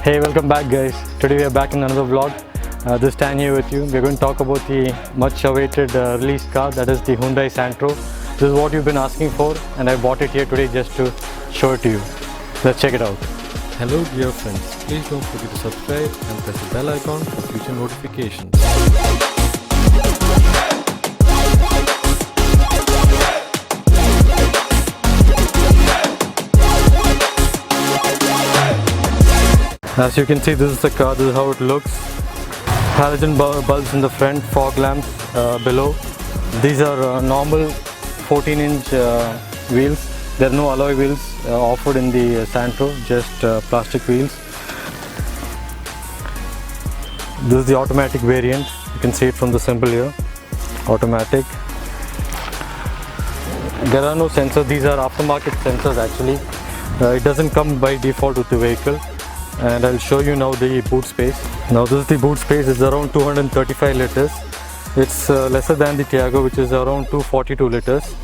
Hey, welcome back guys. Today we are back in another vlog. This time here with you. We're going to talk about the much awaited release car, that is the Hyundai Santro. This is what you've been asking for and I bought it here today just to show it to you. Let's check it out. Hello dear friends, please don't forget to subscribe and press the bell icon for future notifications. As you can see, this is the car, this is how it looks. Halogen bulbs in the front, fog lamps below. These are normal 14-inch wheels. There are no alloy wheels offered in the Santro, just plastic wheels. This is the automatic variant. You can see it from the symbol here. Automatic. There are no sensors. These are aftermarket sensors actually. It doesn't come by default with the vehicle. And I'll show you now the boot space. Now this is the boot space. It's around 235 liters. It's lesser than the Tiago, which is around 242 liters.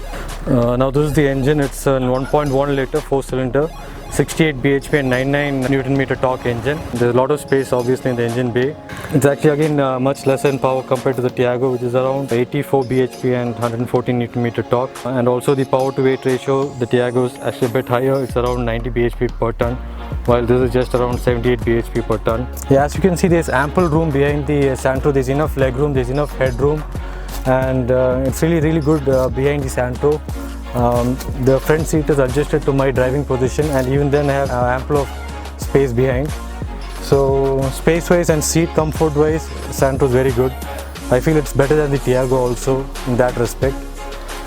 Now this is the engine. It's a 1.1 liter 4-cylinder, 68 bhp and 99 Newton meter torque engine. There's a lot of space obviously in the engine bay. It's actually again much lesser in power compared to the Tiago, which is around 84 bhp and 114 Newton meter torque. And also the power to weight ratio, the Tiago is actually a bit higher. It's around 90 bhp per ton, while this is just around 78 bhp per ton. Yeah, as you can see, there's ample room behind the Santro. There's enough leg room, there's enough headroom, and it's really good behind the Santro. The front seat is adjusted to my driving position, and even then I have ample of space behind. So space wise and seat comfort wise, Santro is very good. I feel it's better than the Tiago also in that respect.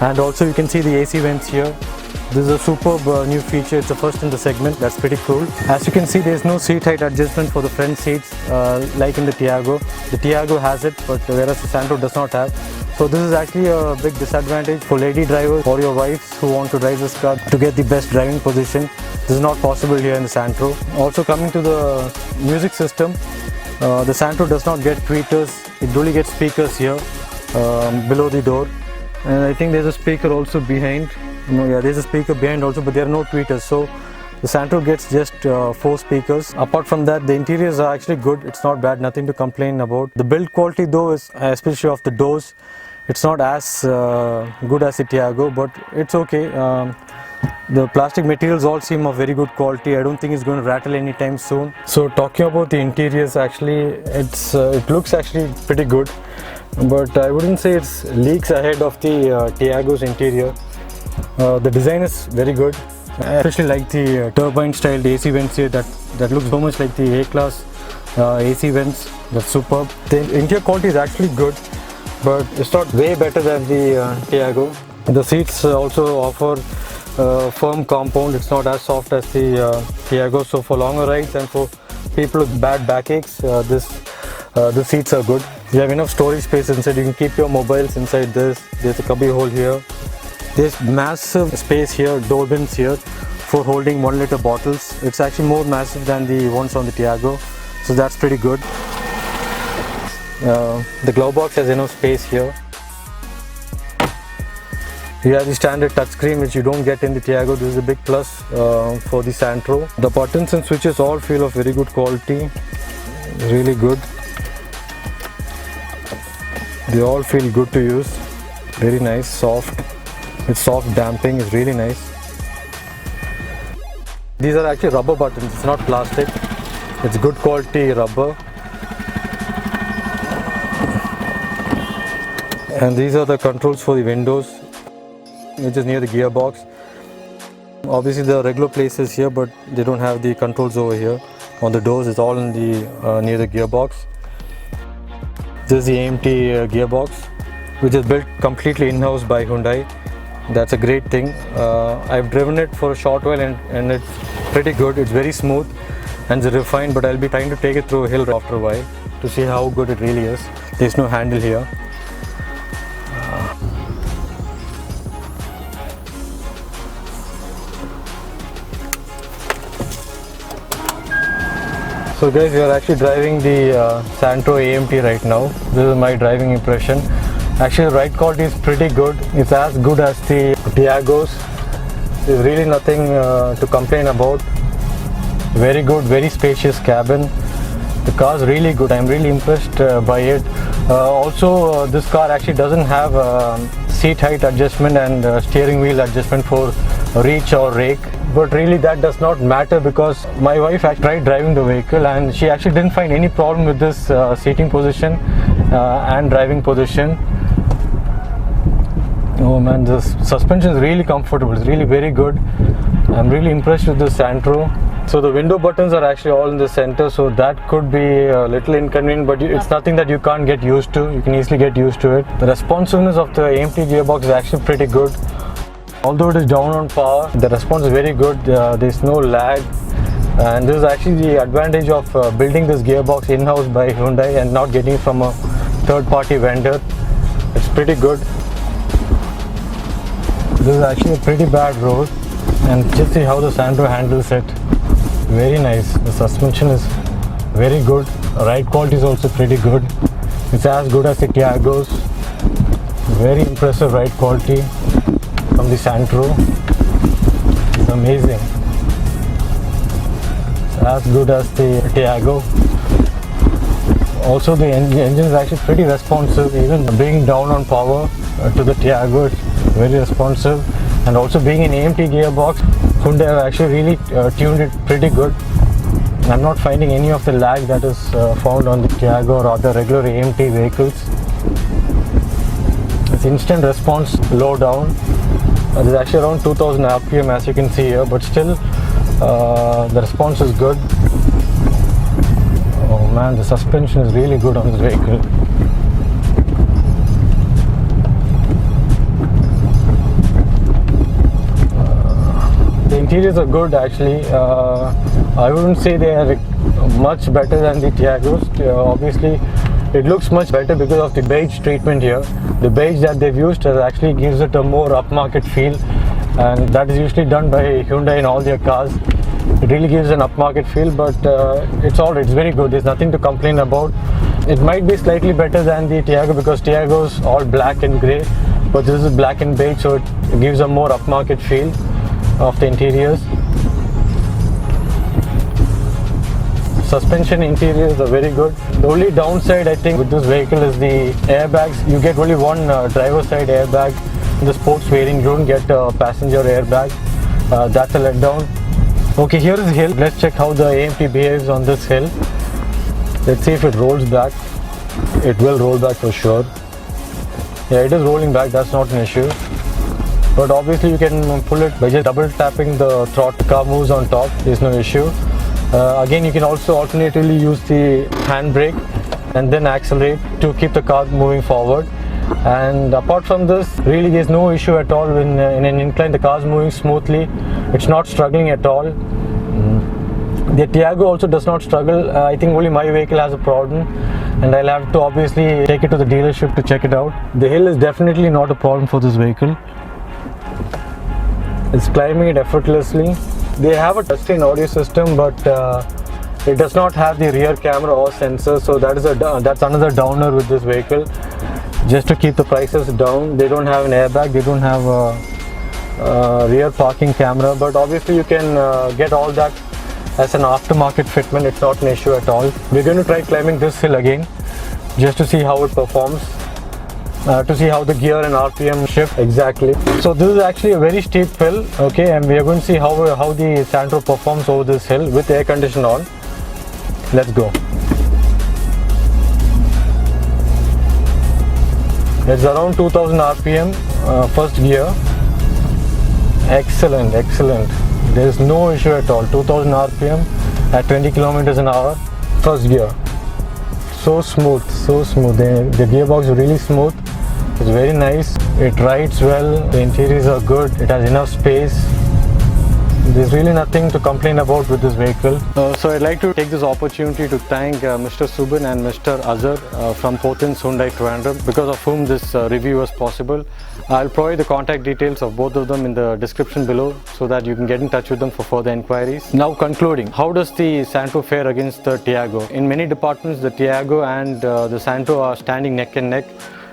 And also you can see the AC vents here. This is a superb new feature. It's the first in the segment. That's pretty cool. As you can see, there's no seat height adjustment for the front seats like in the Tiago. The Tiago has it, but whereas the Santro does not have. So this is actually a big disadvantage for lady drivers or your wives who want to drive this car to get the best driving position. This is not possible here in the Santro. Also coming to the music system, the Santro does not get tweeters. It only gets speakers here below the door. And I think there's a speaker also behind. No, yeah, there's a speaker behind also, but there are no tweeters. So the Santro gets just 4 speakers. Apart from that, the interiors are actually good. It's not bad, nothing to complain about. The build quality though is, especially of the doors, it's not as good as the Tiago, but it's okay. The plastic materials all seem of very good quality. I don't think it's going to rattle anytime soon. So talking about the interiors, actually it looks actually pretty good, but I wouldn't say it's leagues ahead of the Tiago's interior. The design is very good. I especially like the turbine styled AC vents here. That looks so much like the A-class AC vents. That's superb. The interior quality is actually good, but it's not way better than the Tiago. The seats also offer firm compound. It's not as soft as the Tiago. So for longer rides and for people with bad backaches, the seats are good. You have enough storage space inside. You can keep your mobiles inside this. There's a cubby hole here. There's massive space here, door bins here for holding 1 liter bottles. It's actually more massive than the ones on the Tiago, so that's pretty good. The glove box has enough space here. You have the standard touchscreen, which you don't get in the Tiago. This is a big plus for the Santro. The buttons and switches all feel of very good quality, really good. They all feel good to use, very nice, soft. It's soft damping, is really nice. These are actually rubber buttons, it's not plastic. It's good quality rubber. And these are the controls for the windows, which is near the gearbox. Obviously there are regular places here, but they don't have the controls over here. On the doors, it's all in the near the gearbox. This is the AMT gearbox, which is built completely in-house by Hyundai. That's a great thing. I've driven it for a short while and it's pretty good. It's very smooth and it's refined, but I'll be trying to take it through a hill after a while to see how good it really is. There's no handle here. So guys, we are actually driving the Santro AMT right now. This is my driving impression. Actually, the ride quality is pretty good. It's as good as the Tiagos. There's really nothing to complain about. Very good, very spacious cabin. The car is really good. I'm really impressed by it. Also, this car actually doesn't have seat height adjustment and steering wheel adjustment for reach or rake. But really that does not matter, because my wife actually tried driving the vehicle and she actually didn't find any problem with this seating position and driving position. Oh man, the suspension is really comfortable. It's really very good. I'm really impressed with the Santro. So the window buttons are actually all in the center, so that could be a little inconvenient, but it's nothing that you can't get used to. You can easily get used to it. The responsiveness of the AMT gearbox is actually pretty good. Although it is down on power, the response is very good. There's no lag, and this is actually the advantage of building this gearbox in-house by Hyundai and not getting it from a third-party vendor. It's pretty good. This is actually a pretty bad road, and just see how the Santro handles it. Very nice. The suspension is very good. Ride quality is also pretty good. It's as good as the Tiago's. Very impressive ride quality from the Santro. It's amazing. It's as good as the Tiago. Also, the engine is actually pretty responsive. Even being down on power to the Tiago, it's very responsive. And also being an AMT gearbox, Hyundai have actually really tuned it pretty good. I'm not finding any of the lag that is found on the Tiago or other regular AMT vehicles. It's instant response low down. There's actually around 2000 RPM as you can see here, but still the response is good. Oh man, the suspension is really good on this vehicle. The interiors are good actually. I wouldn't say they are much better than the Tiagos. Obviously, it looks much better because of the beige treatment here. The beige that they've used actually gives it a more upmarket feel, and that is usually done by Hyundai in all their cars. It really gives an upmarket feel, but it's alright. It's very good. There's nothing to complain about. It might be slightly better than the Tiago because Tiago's all black and grey, but this is black and beige, so it gives a more upmarket feel of the interiors. Suspension interiors are very good. The only downside I think with this vehicle is the airbags. You get only one driver side airbag. In the sports variant, you don't get a passenger airbag. That's a letdown. Okay, here is the hill. Let's check how the AMT behaves on this hill. Let's see if it rolls back. It will roll back for sure. Yeah, it is rolling back. That's not an issue. But obviously you can pull it by just double tapping the throttle. The car moves on top. There's no issue. Again, you can also alternatively use the handbrake and then accelerate to keep the car moving forward. And apart from this, really there's no issue at all. In an incline, the car is moving smoothly. It's not struggling at all. The Tiago also does not struggle. I think only my vehicle has a problem, and I'll have to obviously take it to the dealership to check it out. The hill is definitely not a problem for this vehicle. It's climbing it effortlessly. They have a touchscreen audio system, but it does not have the rear camera or sensor, so that's another downer with this vehicle. Just to keep the prices down, they don't have an airbag, they don't have a rear parking camera, but obviously you can get all that as an aftermarket fitment. It's not an issue at all. We're going to try climbing this hill again just to see how it performs. To see how the gear and RPM shift exactly. So this is actually a very steep hill, okay, and we are going to see how the Santro performs over this hill with air condition on. Let's go. It's around 2000 RPM, first gear. Excellent, excellent. There is no issue at all. 2000 RPM at 20 kilometers an hour, first gear. So smooth, so smooth. The gearbox is really smooth. It's very nice. It rides well. The interiors are good. It has enough space. There's really nothing to complain about with this vehicle. So I'd like to take this opportunity to thank Mr. Subin and Mr. Azhar from Pothin's Hyundai Trivandrum, because of whom this review was possible. I'll provide the contact details of both of them in the description below so that you can get in touch with them for further inquiries. Now concluding, how does the Santro fare against the Tiago? In many departments, the Tiago and the Santro are standing neck and neck.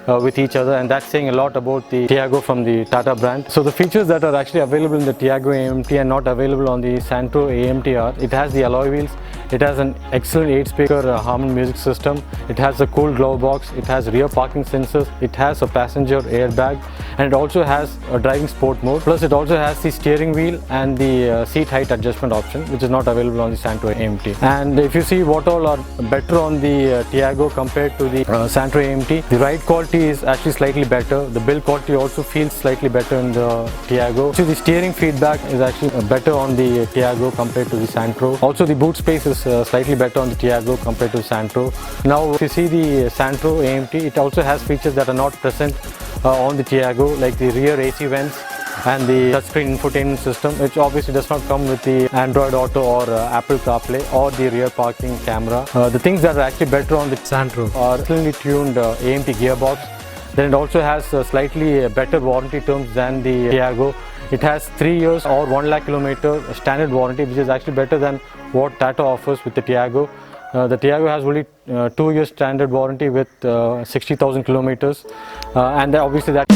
with each other, and that's saying a lot about the Tiago from the Tata brand. So the features that are actually available in the Tiago AMT and not available on the Santro AMT are: it has the alloy wheels, it has an excellent 8-speaker Harman music system, it has a cool glove box, it has rear parking sensors, it has a passenger airbag, and it also has a driving sport mode. Plus it also has the steering wheel and the seat height adjustment option, which is not available on the Santro AMT. And if you see what all are better on the Tiago compared to the Santro AMT, the ride quality is actually slightly better. The build quality also feels slightly better in the Tiago. So the steering feedback is actually better on the Tiago compared to the Santro. Also the boot space is slightly better on the Tiago compared to the Santro. Now if you see the Santro AMT, it also has features that are not present on the Tiago, like the rear AC vents and the touchscreen infotainment system, which obviously does not come with the Android Auto or Apple CarPlay or the rear parking camera. The things that are actually better on the Santro are cleanly tuned AMT gearbox. Then it also has slightly better warranty terms than the Tiago. It has 3 years or 1 lakh kilometer standard warranty, which is actually better than what TATA offers with the Tiago. The Tiago has only 2 years standard warranty with 60,000 kilometers, and obviously that